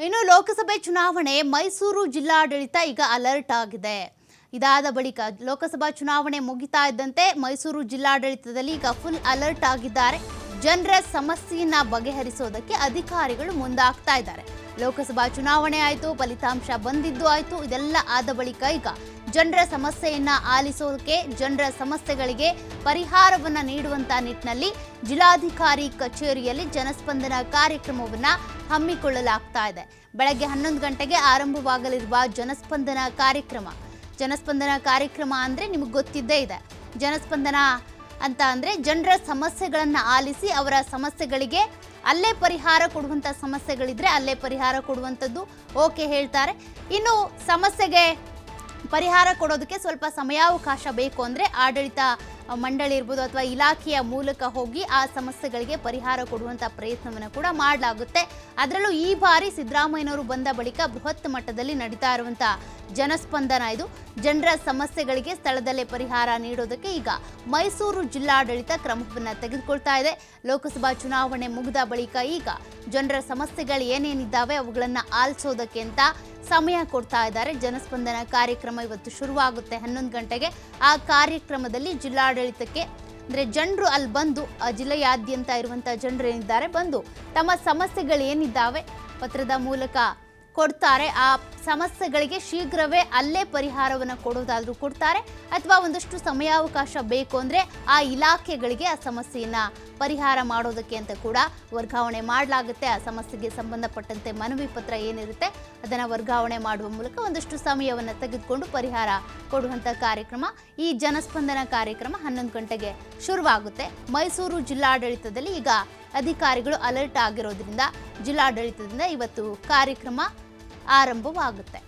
ಇನ್ನು ಲೋಕಸಭೆ ಚುನಾವಣೆ ಮೈಸೂರು ಜಿಲ್ಲಾಡಳಿತ ಈಗ ಅಲರ್ಟ್ ಆಗಿದೆ. ಇದಾದ ಬಳಿಕ ಲೋಕಸಭಾ ಚುನಾವಣೆ ಮುಗಿತಾ ಇದ್ದಂತೆ ಮೈಸೂರು ಜಿಲ್ಲಾಡಳಿತದಲ್ಲಿ ಈಗ ಫುಲ್ ಅಲರ್ಟ್ ಆಗಿದ್ದಾರೆ. ಜನರ ಸಮಸ್ಯೆಯನ್ನ ಬಗೆಹರಿಸೋದಕ್ಕೆ ಅಧಿಕಾರಿಗಳು ಮುಂದಾಗ್ತಾ ಇದ್ದಾರೆ. ಲೋಕಸಭಾ ಚುನಾವಣೆ ಆಯಿತು, ಫಲಿತಾಂಶ ಬಂದಿದ್ದು ಆಯಿತು. ಇದೆಲ್ಲ ಆದ ಬಳಿಕ ಈಗ ಜನರ ಸಮಸ್ಯೆಯನ್ನ ಆಲಿಸೋದಕ್ಕೆ, ಜನರ ಸಮಸ್ಯೆಗಳಿಗೆ ಪರಿಹಾರವನ್ನ ನೀಡುವಂತ ನಿಟ್ಟಿನಲ್ಲಿ ಜಿಲ್ಲಾಧಿಕಾರಿ ಕಚೇರಿಯಲ್ಲಿ ಜನಸ್ಪಂದನ ಕಾರ್ಯಕ್ರಮವನ್ನ ಹಮ್ಮಿಕೊಳ್ಳಲಾಗ್ತಾ ಇದೆ. ಬೆಳಗ್ಗೆ 11 ಗಂಟೆಗೆ ಆರಂಭವಾಗಲಿರುವ ಜನಸ್ಪಂದನ ಕಾರ್ಯಕ್ರಮ ಅಂದ್ರೆ ನಿಮಗೆ ಗೊತ್ತಿದ್ದೇ ಇದೆ. ಜನಸ್ಪಂದನ ಅಂತ ಅಂದ್ರೆ ಜನರ ಸಮಸ್ಯೆಗಳನ್ನು ಆಲಿಸಿ ಅವರ ಸಮಸ್ಯೆಗಳಿಗೆ ಅಲ್ಲೇ ಪರಿಹಾರ ಕೊಡುವಂಥ ಸಮಸ್ಯೆಗಳಿದ್ರೆ ಅಲ್ಲೇ ಪರಿಹಾರ ಕೊಡುವಂಥದ್ದು ಓಕೆ ಹೇಳ್ತಾರೆ. ಇನ್ನು ಸಮಸ್ಯೆಗೆ ಪರಿಹಾರ ಕೊಡೋದಕ್ಕೆ ಸ್ವಲ್ಪ ಸಮಯಾವಕಾಶ ಬೇಕು ಅಂದರೆ ಆಡಳಿತ ಮಂಡಳಿ ಇರ್ಬೋದು ಅಥವಾ ಇಲಾಖೆಯ ಮೂಲಕ ಹೋಗಿ ಆ ಸಮಸ್ಯೆಗಳಿಗೆ ಪರಿಹಾರ ಕೊಡುವಂಥ ಪ್ರಯತ್ನವನ್ನು ಕೂಡ ಮಾಡಲಾಗುತ್ತೆ. ಅದರಲ್ಲೂ ಈ ಬಾರಿ ಸಿದ್ದರಾಮಯ್ಯನವರು ಬಂದ ಬಳಿಕ ಬೃಹತ್ ಮಟ್ಟದಲ್ಲಿ ನಡೀತಾ ಇರುವಂಥ ಜನಸ್ಪಂದನ ಇದು. ಜನರ ಸಮಸ್ಯೆಗಳಿಗೆ ಸ್ಥಳದಲ್ಲೇ ಪರಿಹಾರ ನೀಡೋದಕ್ಕೆ ಈಗ ಮೈಸೂರು ಜಿಲ್ಲಾಡಳಿತ ಕ್ರಮವನ್ನು ತೆಗೆದುಕೊಳ್ತಾ ಇದೆ. ಲೋಕಸಭಾ ಚುನಾವಣೆ ಮುಗಿದ ಬಳಿಕ ಈಗ ಜನರ ಸಮಸ್ಯೆಗಳು ಏನೇನಿದ್ದಾವೆ ಅವುಗಳನ್ನು ಆಲಿಸೋದಕ್ಕೆ ಅಂತ ಸಮಯ ಕೊಡ್ತಾ ಇದ್ದಾರೆ. ಜನಸ್ಪಂದನ ಕಾರ್ಯಕ್ರಮ ಇವತ್ತು ಶುರುವಾಗುತ್ತೆ 11 ಗಂಟೆಗೆ. ಆ ಕಾರ್ಯಕ್ರಮದಲ್ಲಿ ಜಿಲ್ಲಾಡಳಿತಕ್ಕೆ ಅಂದರೆ ಜನರು ಅಲ್ಲಿ ಬಂದು ಜಿಲ್ಲೆಯಾದ್ಯಂತ ಇರುವಂಥ ಜನರು ಏನಿದ್ದಾರೆ ಬಂದು ತಮ್ಮ ಸಮಸ್ಯೆಗಳು ಏನಿದ್ದಾವೆ ಪತ್ರದ ಮೂಲಕ ಕೊಡ್ತಾರೆ. ಆ ಸಮಸ್ಯೆಗಳಿಗೆ ಶೀಘ್ರವೇ ಅಲ್ಲೇ ಪರಿಹಾರವನ್ನು ಕೊಡೋದಾದರೂ ಕೊಡ್ತಾರೆ, ಅಥವಾ ಒಂದಷ್ಟು ಸಮಯಾವಕಾಶ ಬೇಕು ಅಂದರೆ ಆ ಇಲಾಖೆಗಳಿಗೆ ಆ ಸಮಸ್ಯೆಯನ್ನು ಪರಿಹಾರ ಮಾಡೋದಕ್ಕೆ ಅಂತ ಕೂಡ ವರ್ಗಾವಣೆ ಮಾಡಲಾಗುತ್ತೆ. ಆ ಸಮಸ್ಯೆಗೆ ಸಂಬಂಧಪಟ್ಟಂತೆ ಮನವಿ ಪತ್ರ ಏನಿರುತ್ತೆ ಅದನ್ನು ವರ್ಗಾವಣೆ ಮಾಡುವ ಮೂಲಕ ಒಂದಷ್ಟು ಸಮಯವನ್ನು ತೆಗೆದುಕೊಂಡು ಪರಿಹಾರ ಕೊಡುವಂಥ ಕಾರ್ಯಕ್ರಮ. ಈ ಜನಸ್ಪಂದನ ಕಾರ್ಯಕ್ರಮ 11 ಗಂಟೆಗೆ ಶುರುವಾಗುತ್ತೆ. ಮೈಸೂರು ಜಿಲ್ಲಾಡಳಿತದಲ್ಲಿ ಈಗ ಅಧಿಕಾರಿಗಳು ಅಲರ್ಟ್ ಆಗಿರೋದ್ರಿಂದ ಜಿಲ್ಲಾಡಳಿತದಿಂದ ಇವತ್ತು ಕಾರ್ಯಕ್ರಮ ಆರಂಭವಾಗುತ್ತೆ.